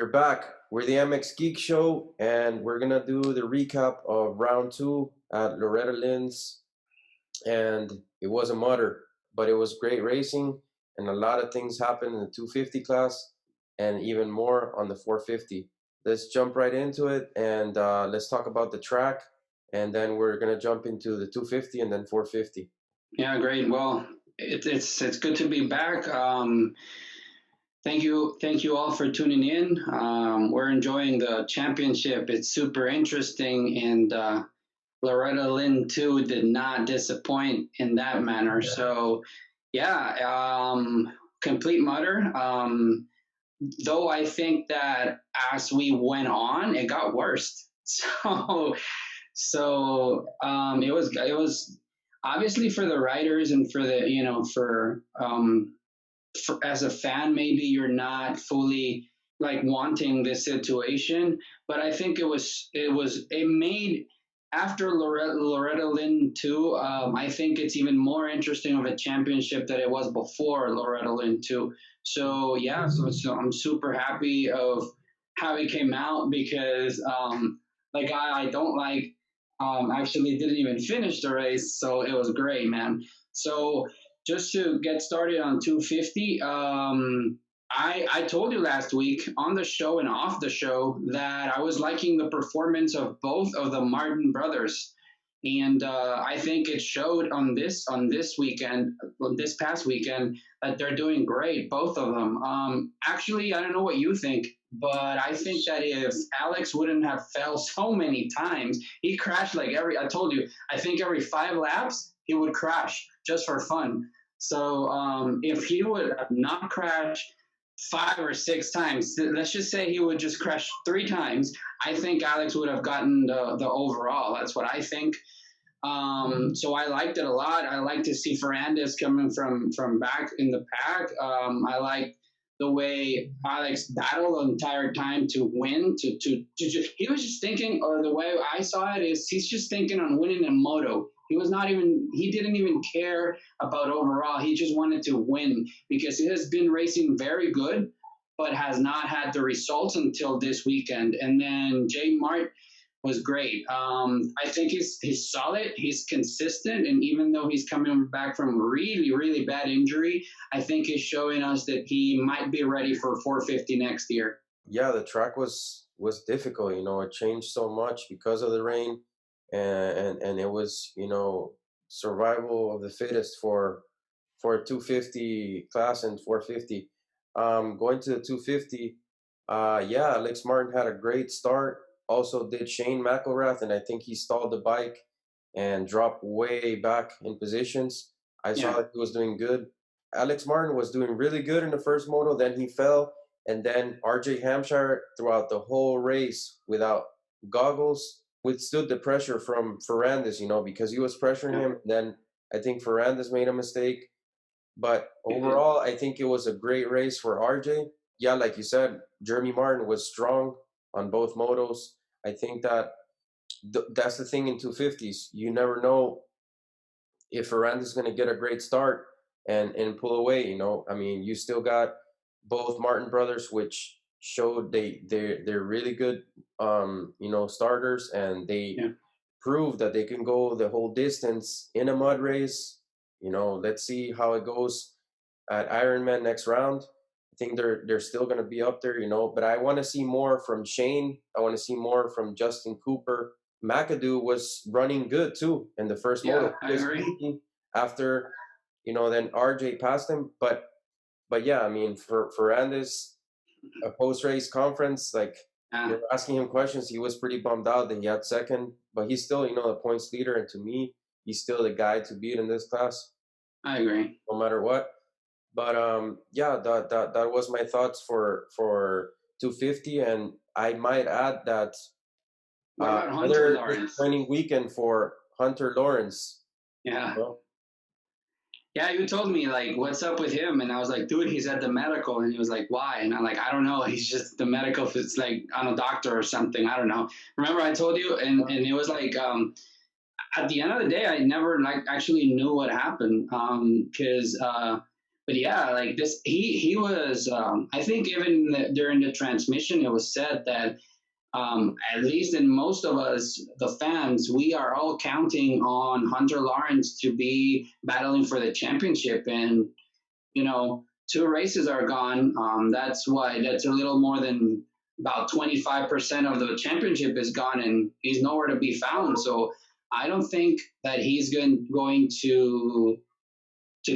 We're back. We're the MX Geek Show, and we're gonna do the recap of round two at Loretta Lynn's. And it was a mutter, but it was great racing, and a lot of things happened in the 250 class, and even more on the 450. Let's jump right into it, and let's talk about the track, and then we're gonna jump into the 250 and then 450. Yeah, great. Well, it's good to be back. Thank you all for tuning in. We're enjoying the championship. It's super interesting, and Loretta Lynn too did not disappoint in that manner. Yeah. So, yeah, complete mutter. Though I think that as we went on, it got worse. So it was obviously for the writers and for the for as a fan, maybe you're not fully like wanting this situation, but I think it made after Loretta Lynn too. I think it's even more interesting of a championship than it was before Loretta Lynn too. So yeah, so I'm super happy of how it came out because like I don't like actually didn't even finish the race, so it was great, man. So just to get started on 250, I told you last week on the show and off the show that I was liking the performance of both of the Martin brothers, and I think it showed on this weekend, on this past weekend, that they're doing great, both of them. Actually, I don't know what you think, but I think that if Alex wouldn't have fell so many times, he crashed like I told you, I think every 5 laps he would crash just for fun. So if he would have not crashed 5 or 6 times, let's just say he would just crash 3 times, I think Alex would have gotten the overall. That's what I think. So I liked it a lot. I like to see Ferrandis coming from back in the pack. I like the way Alex battled the entire time to win. He was just thinking, or the way I saw it is, he's just thinking on winning a moto. He didn't even care about overall. He just wanted to win because he has been racing very good, but has not had the results until this weekend. And then Jay Mart was great. I think he's solid. He's consistent. And even though he's coming back from a really, really bad injury, I think he's showing us that he might be ready for 450 next year. Yeah, the track was difficult. It changed so much because of the rain, and it was survival of the fittest for a 250 class and 450. Going to the 250, yeah, Alex Martin had a great start. Also did Shane McElrath, and I think he stalled the bike and dropped way back in positions. I saw that he was doing good. Alex Martin was doing really good in the first moto, then he fell, and then RJ Hampshire throughout the whole race without goggles withstood the pressure from Ferrandis, because he was pressuring him. Then I think Ferrandis made a mistake. But overall, I think it was a great race for RJ. Yeah, like you said, Jeremy Martin was strong on both motos. I think that that's the thing in 250s. You never know if Ferrandis is going to get a great start and pull away. I mean, you still got both Martin brothers, which showed they're really good, starters, and they proved that they can go the whole distance in a mud race. Let's see how it goes at Ironman next round. I think they're still going to be up there, but I want to see more from Shane. I want to see more from Justin Cooper. McAdoo was running good too in the first moto. I agree. After, then RJ passed him, but yeah, I mean, for Ferrandis, a post-race conference, like you're asking him questions, he was pretty bummed out that he had second, but he's still, the points leader, and to me, he's still the guy to beat in this class. I agree. No matter what. But yeah, that was my thoughts for 250, and I might add that Hunter Lawrence? Training weekend for Hunter Lawrence. Yeah. Yeah, you told me, like, what's up with him? And I was like, dude, he's at the medical. And he was like, why? And I'm like, I don't know. He's just the medical. If it's like on a doctor or something. I don't know. Remember I told you? And it was like, at the end of the day, I never actually knew what happened. Because but yeah, like this, he was. I think even during the transmission, it was said that at least in most of us, the fans, we are all counting on Hunter Lawrence to be battling for the championship. And, you know, two races are gone. That's why that's a little more than about 25% of the championship is gone, and he's nowhere to be found. So I don't think that he's going to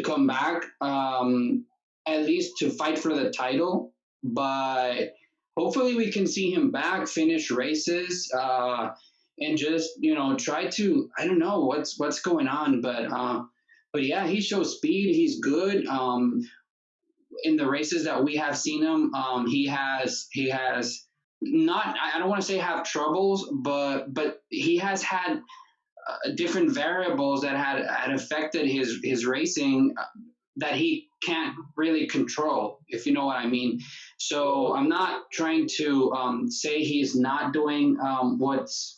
come back, at least to fight for the title. But hopefully, we can see him back, finish races, and just try to. I don't know what's going on, but yeah, he shows speed. He's good. In the races that we have seen him, he has not. I don't want to say have troubles, but he has had different variables that had affected his racing that he can't really control, if you know what I mean. So I'm not trying to say he's not doing what's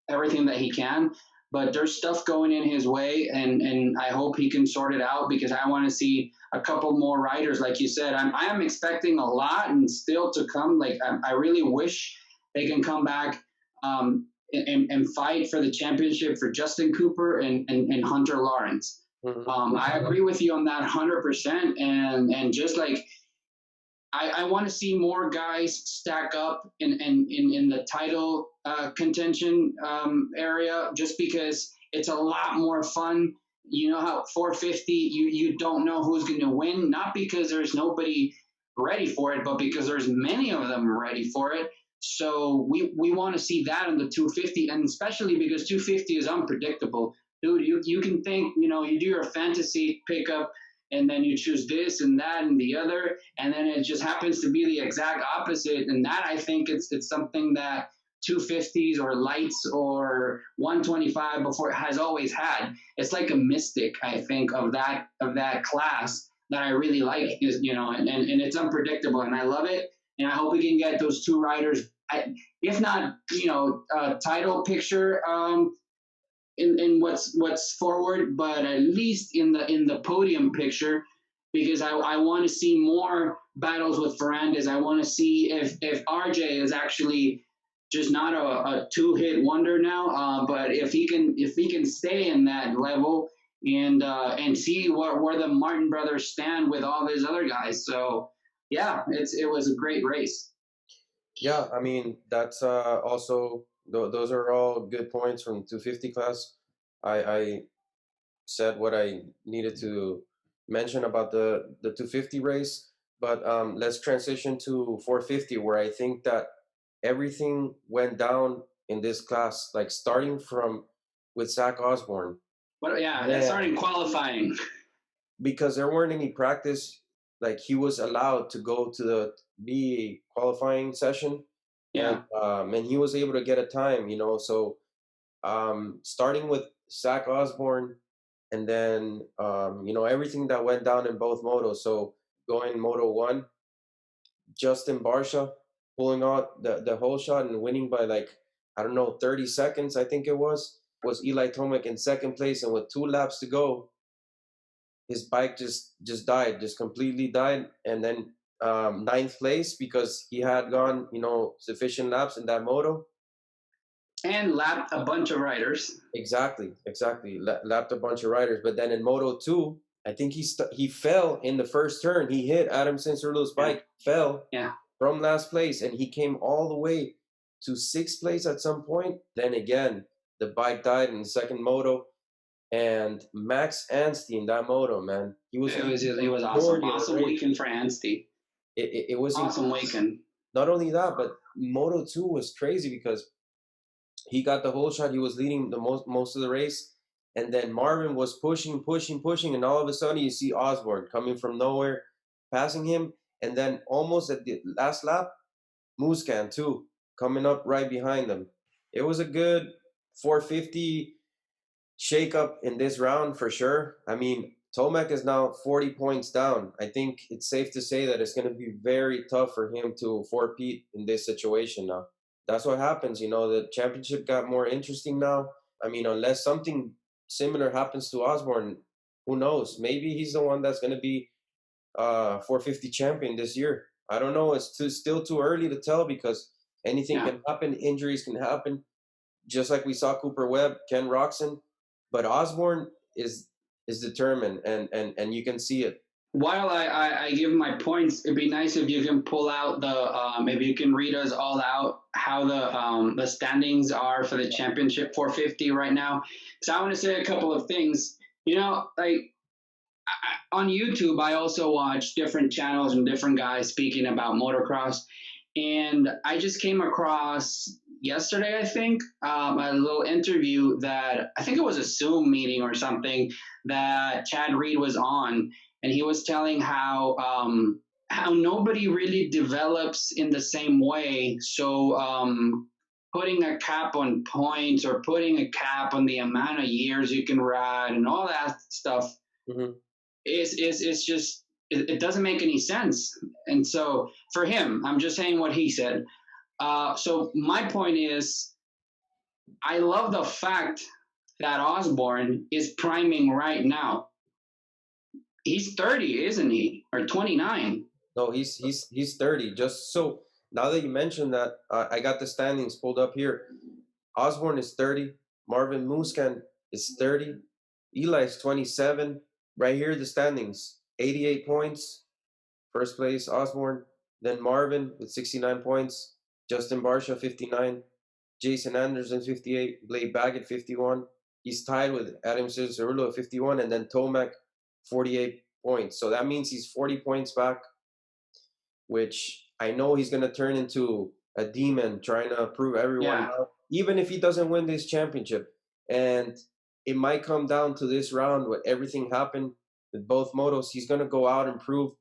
everything that he can, but there's stuff going in his way, and I hope he can sort it out because I want to see a couple more riders, like you said. I am expecting a lot and still to come. Like I really wish they can come back. And fight for the championship for Justin Cooper and Hunter Lawrence. I agree with you on that 100%. And just like I want to see more guys stack up in the title contention area, just because it's a lot more fun. You know how 450, you don't know who's going to win, not because there's nobody ready for it, but because there's many of them ready for it. So we want to see that in the 250, and especially because 250 is unpredictable. Dude, you can think, you do your fantasy pickup and then you choose this and that and the other, and then it just happens to be the exact opposite. And that, I think it's something that 250s or lights or 125 before has always had. It's like a mystic, I think, of that class that I really like, is and it's unpredictable, and I love it. And I hope we can get those two riders, if not title picture in what's forward, but at least in the podium picture, because I want to see more battles with Ferrandis. I want to see if RJ is actually just not a two-hit wonder now, but if he can stay in that level and see where the Martin brothers stand with all these other guys. So yeah, it was a great race. Yeah, I mean that's also those are all good points from 250 class. I said what I needed to mention about the 250 race, but let's transition to 450, where I think that everything went down in this class, like starting from with Zach Osborne. But yeah, that's Man, starting qualifying. because there weren't any practice, like he was allowed to go to the B qualifying session, Yeah. and he was able to get a time, so starting with Zach Osborne, and then everything that went down in both motos. So going Moto 1, Justin Barsha pulling out the whole shot and winning by, like, I don't know, 30 seconds, I think it was Eli Tomac in second place, and with 2 laps to go, his bike just died, just completely died. And then ninth place, because he had gone sufficient laps in that moto. And lapped a bunch of riders. Exactly. Lapped a bunch of riders. But then in Moto 2, I think he fell in the first turn. He hit Adam Cincerulo's bike, fell from last place, and he came all the way to sixth place at some point. Then again, the bike died in the second moto. And Max Anstey in that moto, man, it was awesome. Awesome weekend for Anstey. It was awesome weekend. Not only that, but Moto 2 was crazy because he got the whole shot. He was leading the most of the race, and then Marvin was pushing, and all of a sudden you see Osborne coming from nowhere, passing him, and then almost at the last lap, Muscan too coming up right behind them. It was a good 450 shakeup in this round for sure. I mean, Tomac is now 40 points down. I think it's safe to say that it's going to be very tough for him to four-peat in this situation now. That's what happens. The championship got more interesting now. I mean, unless something similar happens to Osborne, who knows? Maybe he's the one that's going to be 450 champion this year. I don't know. It's still too early to tell because anything Yeah. can happen. Injuries can happen, just like we saw Cooper Webb, Ken Roxon. But Osborne is determined, and you can see it. While I give my points, it'd be nice if you can pull out the maybe you can read us all out how the standings are for the championship 450 right now. So I want to say a couple of things. You know, like on YouTube, I also watch different channels and different guys speaking about motocross. And I just came across yesterday, I think, a little interview that I think it was a Zoom meeting or something that Chad Reed was on, and he was telling how nobody really develops in the same way. So putting a cap on points or putting a cap on the amount of years you can ride and all that stuff Mm-hmm. is just it doesn't make any sense. And so for him, I'm just saying what he said. So my point is, I love the fact that Osborne is priming right now. He's 30, isn't he? Or 29? No, he's 30. Just so now that you mentioned that, I got the standings pulled up here. Osborne is 30. Marvin Muscan is 30. Eli's 27. Right here, the standings: 88 points. First place Osborne. Then Marvin with 69 points. Justin Barsha 59. Jason Anderson 58. Blake Baggett 51. He's tied with Adam Cicerulo at 51, and then Tomac 48 points. So that means he's 40 points back, which I know he's going to turn into a demon trying to prove everyone Yeah, wrong, even if he doesn't win this championship. And it might come down to this round where everything happened with both motos. He's going to go out and prove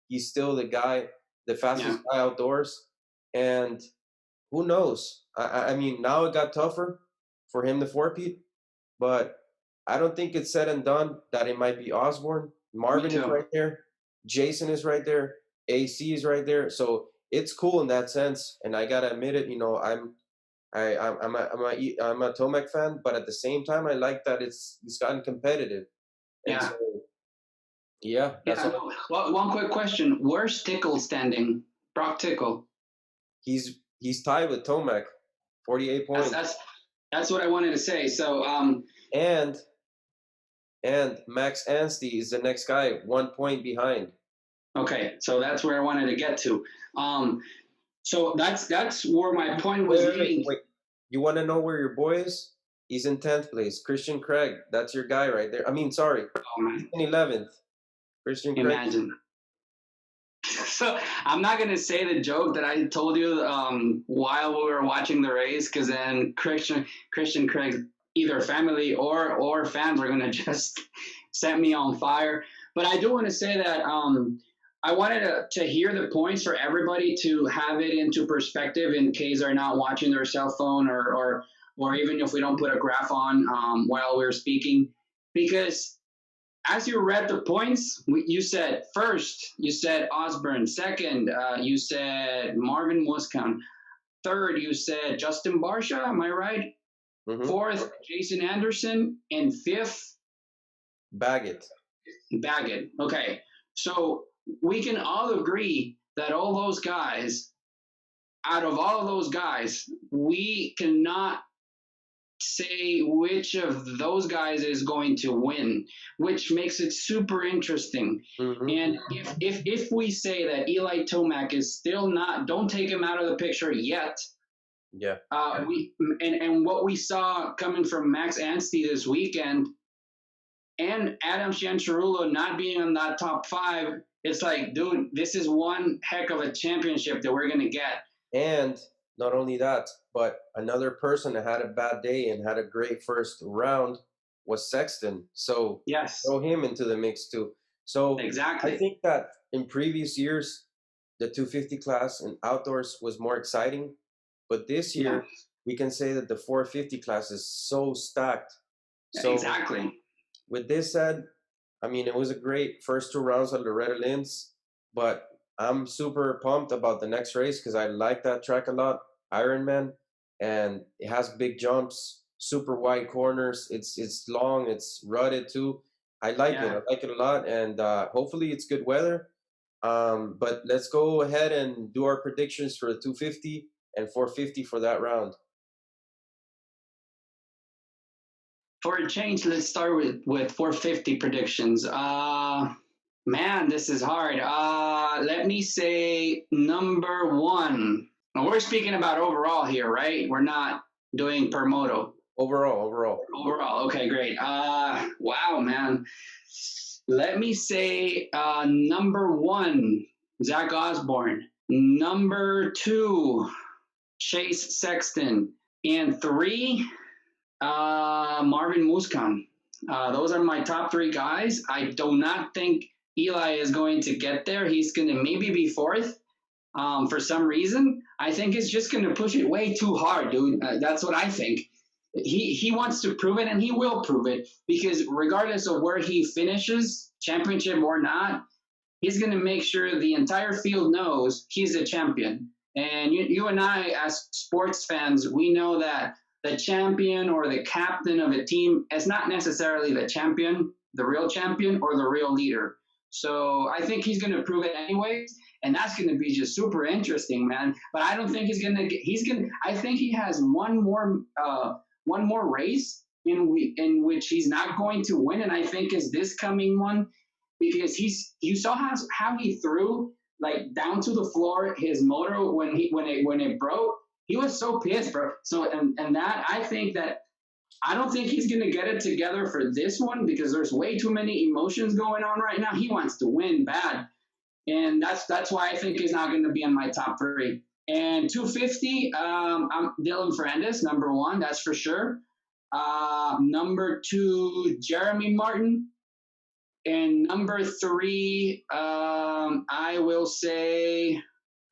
he's still the guy, the yeah, fastest guy outdoors. And who knows? I mean, now it got tougher for him to four-peat, but I don't think it's said and done that it might be Osborne. me Marvin is too. right there. Jason is right there. AC is right there. So it's cool in that sense. And I gotta admit it. You know, I'm a Tomac fan, but at the same time, I like that it's gotten competitive. And Yeah, so yeah, that's yeah. all. No. Well, one quick question: where's Tickle standing? Brock Tickle. He's tied with Tomac, 48 That's points, that's that's what I wanted to say. So and Max Anstey is the next guy, 1 point behind. okay, so that's where I wanted to get to. Um, so that's where my point Wait, was wait, wait, leading. wait. You want to know where your boy is? He's in 10th place. Christian Craig. That's your guy right there. I mean, sorry. Oh He's man, in 11th. Christian Craig. imagine. So I'm not gonna say the joke that I told you while we were watching the race, because then Christian Craig, either family or fans are gonna just set me on fire. But I do want to say that I wanted to hear the points for everybody to have it into perspective in case they're not watching their cell phone or even if we don't put a graph on while we're speaking, because as you read the points, you said first, you said Osborne. Second, you said Marvin Muscount. Third, you said Justin Barsha. Am I right? Mm-hmm. Fourth, Jason Anderson. And fifth, Baggett. Baggett. Okay. So we can all agree that all those guys, out of all of those guys, we cannot say which of those guys is going to win, which makes it super interesting. Mm-hmm. And if we say that Eli Tomac is still not, don't take him out of the picture yet. Yeah. We and what we saw coming from Max Anstey this weekend and Adam Cianciarulo not being on that top five, it's like, dude, this is one heck of a championship that we're gonna get. And not only that, but another person that had a bad day and had a great first round was Sexton. So Yes, throw him into the mix too. So I exactly. think that in previous years, the 250 class in outdoors was more exciting. But this Yeah, year, we can say that the 450 class is so stacked. So exactly. with this said, I mean, it was a great first two rounds at Loretta Lynn's, but I'm super pumped about the next race because I like that track a lot, Ironman, and it has big jumps, super wide corners. It's long, it's rutted too. I like it. Yeah. I like it a lot, and hopefully it's good weather. But let's go ahead and do our predictions for the 250 and 450 for that round. For a change, let's start with 450 predictions. Man, this is hard. Let me say number one. Now, we're speaking about overall here, right? We're not doing per moto. Overall. Overall, okay, great. Wow, man. Let me say number one, Zach Osborne. Number two, Chase Sexton. And three, Marvin Muskan. Those are my top three guys. I do not think Eli is going to get there. He's going to maybe be fourth for some reason. I think it's just going to push it way too hard, dude. That's what I think. He wants to prove it, and he will prove it, because regardless of where he finishes, championship or not, he's going to make sure the entire field knows he's a champion. And you and I, as sports fans, we know that the champion or the captain of a team is not necessarily the champion, the real champion, or the real leader. So I think he's going to prove it anyways, and that's going to be just super interesting, man. But I don't think he's going to. I think he has one more race in which he's not going to win, and I think is this coming one, because you saw how he threw like down to the floor his motor when it broke. He was so pissed, bro. So and that I think that I don't think he's gonna get it together for this one, because there's way too many emotions going on right now. He wants to win bad, and that's why I think he's not gonna be on my top three. And 250, I'm Dylan Ferrandis, number one, that's for sure. Number two, Jeremy Martin. And number three, I will say,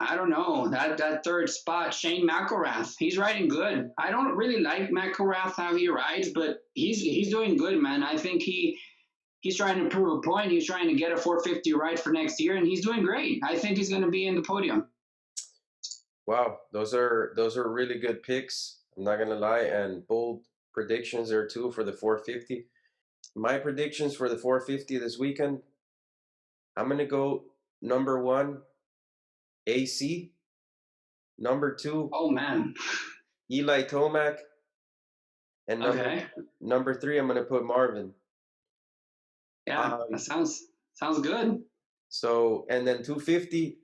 I don't know, that third spot, Shane McElrath. He's riding good. I don't really like McElrath how he rides, but he's doing good, man. I think he's trying to prove a point. He's trying to get a 450 ride for next year, and he's doing great. I think he's going to be in the podium. Wow, those are really good picks. I'm not gonna lie, and bold predictions there too for the 450. My predictions for the 450 this weekend, I'm gonna go number one, AC. Number two, Oh man. Eli Tomac, and Okay. number three, I'm gonna put Marvin. Yeah, that sounds good. So and then 250,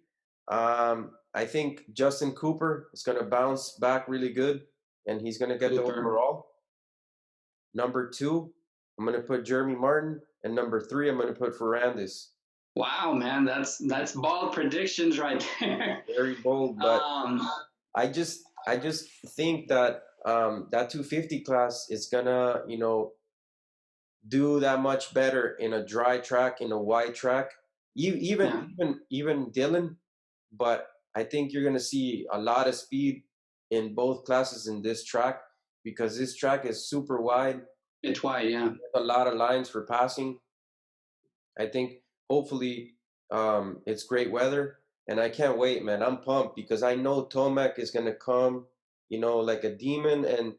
I think Justin Cooper is gonna bounce back really good, and he's gonna get the overall. Number two, I'm gonna put Jeremy Martin, and number three, I'm gonna put Ferrandis. Wow, man, that's bold predictions right there. Very bold, but I just think that that 250 class is gonna do that much better in a dry track, in a wide track. Even Dylan, but I think you're gonna see a lot of speed in both classes in this track, because this track is super wide. It's wide, yeah. A lot of lines for passing. I think hopefully it's great weather, and I can't wait, man. I'm pumped because I know Tomac is gonna come, like a demon. And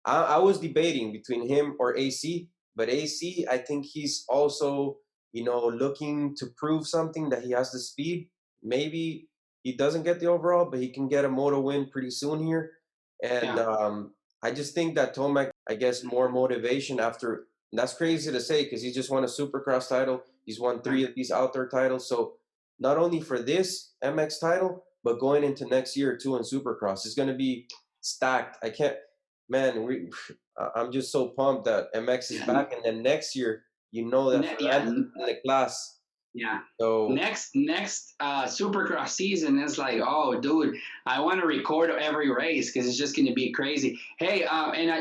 I was debating between him or AC, but AC, I think he's also, looking to prove something, that he has the speed. Maybe he doesn't get the overall, but he can get a moto win pretty soon here. And I just think that Tomac, I guess, more motivation after. That's crazy to say because he just won a Supercross title. He's won 3 of these outdoor titles. So not only for this MX title, but going into next year too in Supercross, it's going to be stacked. I can't, man. I'm just so pumped that MX is back, and then next year, that in the class. Yeah. So next Supercross season is like, oh, dude, I want to record every race because it's just going to be crazy. Hey,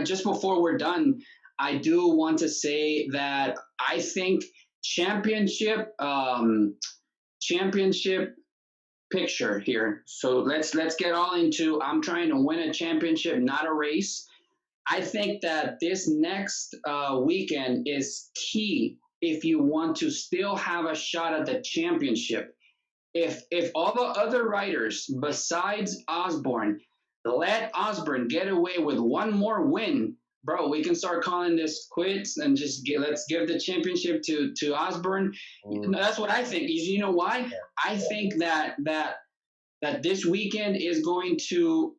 just before we're done, I do want to say that I think championship picture here. So let's get all into. I'm trying to win a championship, not a race. I think that this next weekend is key if you want to still have a shot at the championship. If all the other riders besides Osborne let Osborne get away with one more win, bro, we can start calling this quits and just let's give the championship to Osborne. That's what I think. You know why? I think that this weekend is going to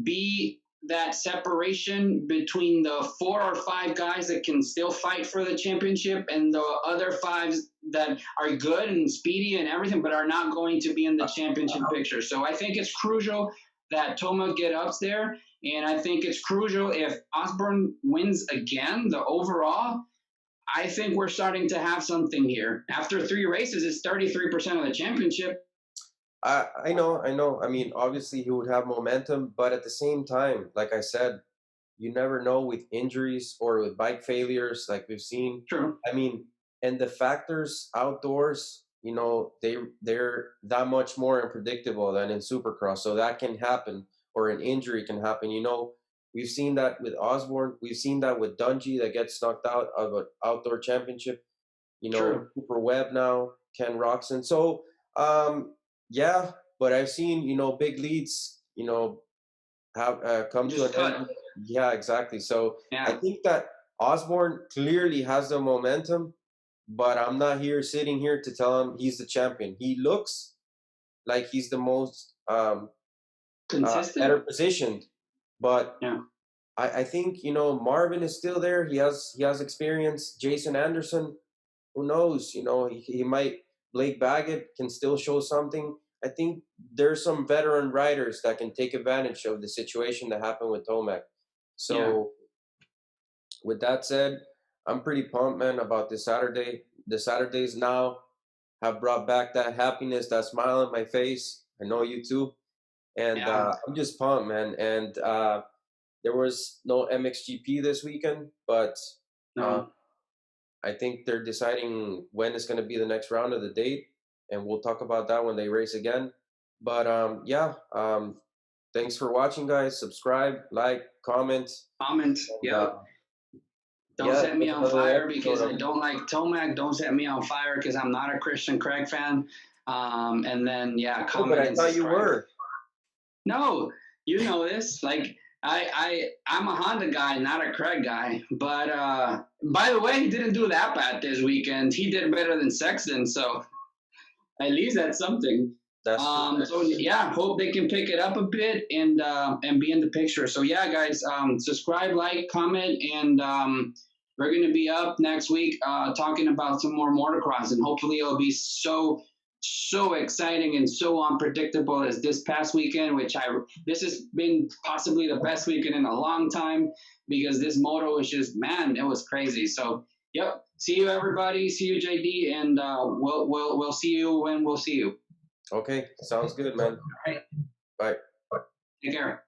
be that separation between the 4 or 5 guys that can still fight for the championship and the other 5 that are good and speedy and everything, but are not going to be in the championship picture. So I think it's crucial that Tomac get up there, and I think it's crucial if Osborne wins again, the overall. I think we're starting to have something here. After 3 races, it's 33% of the championship. I know. I mean, obviously he would have momentum, but at the same time, like I said, you never know with injuries or with bike failures, like we've seen. True. I mean, and the factors outdoors, they're that much more unpredictable than in Supercross. So that can happen, or an injury can happen. We've seen that with Osborne. We've seen that with Dungey that gets knocked out of an outdoor championship. True. Cooper Webb now, Ken Roxon. So yeah, but I've seen big leads have come to Just an end. cut. Yeah, exactly. So I Yeah. think that Osborne clearly has the momentum, but I'm not sitting here to tell him he's the champion. He looks like he's the most Consistent. better positioned, but Yeah. I think Marvin is still there. He has experience. Jason Anderson, who knows? He might. Blake Baggett can still show something. I think there's some veteran riders that can take advantage of the situation that happened with Tomac. So, with that said, I'm pretty pumped, man, about this Saturday. The Saturdays now have brought back that happiness, that smile on my face. I know you too. And I'm just pumped, man. And there was no MXGP this weekend, but No. I think they're deciding when it's going to be the next round of the date, and we'll talk about that when they race again. But thanks for watching, guys. Subscribe, like, comment. Yep. Don't set me on fire because I don't like Tomac. Don't set me on fire because I'm not a Christian Craig fan. And then comment. But I thought you were. No, you know this. Like I'm a Honda guy, not a Craig guy. But by the way, he didn't do that bad this weekend. He did better than Sexton, so at least that's something. That's true. So yeah, hope they can pick it up a bit and be in the picture. So yeah, guys, subscribe, like, comment, and we're gonna be up next week talking about some more motocross, and hopefully it'll be so exciting and so unpredictable as this past weekend, this has been possibly the best weekend in a long time because this moto was just, man, it was crazy. So yep, see you everybody, see you JD, and we'll see you when we'll see you. Okay, sounds good, man. All right. Bye. Take care.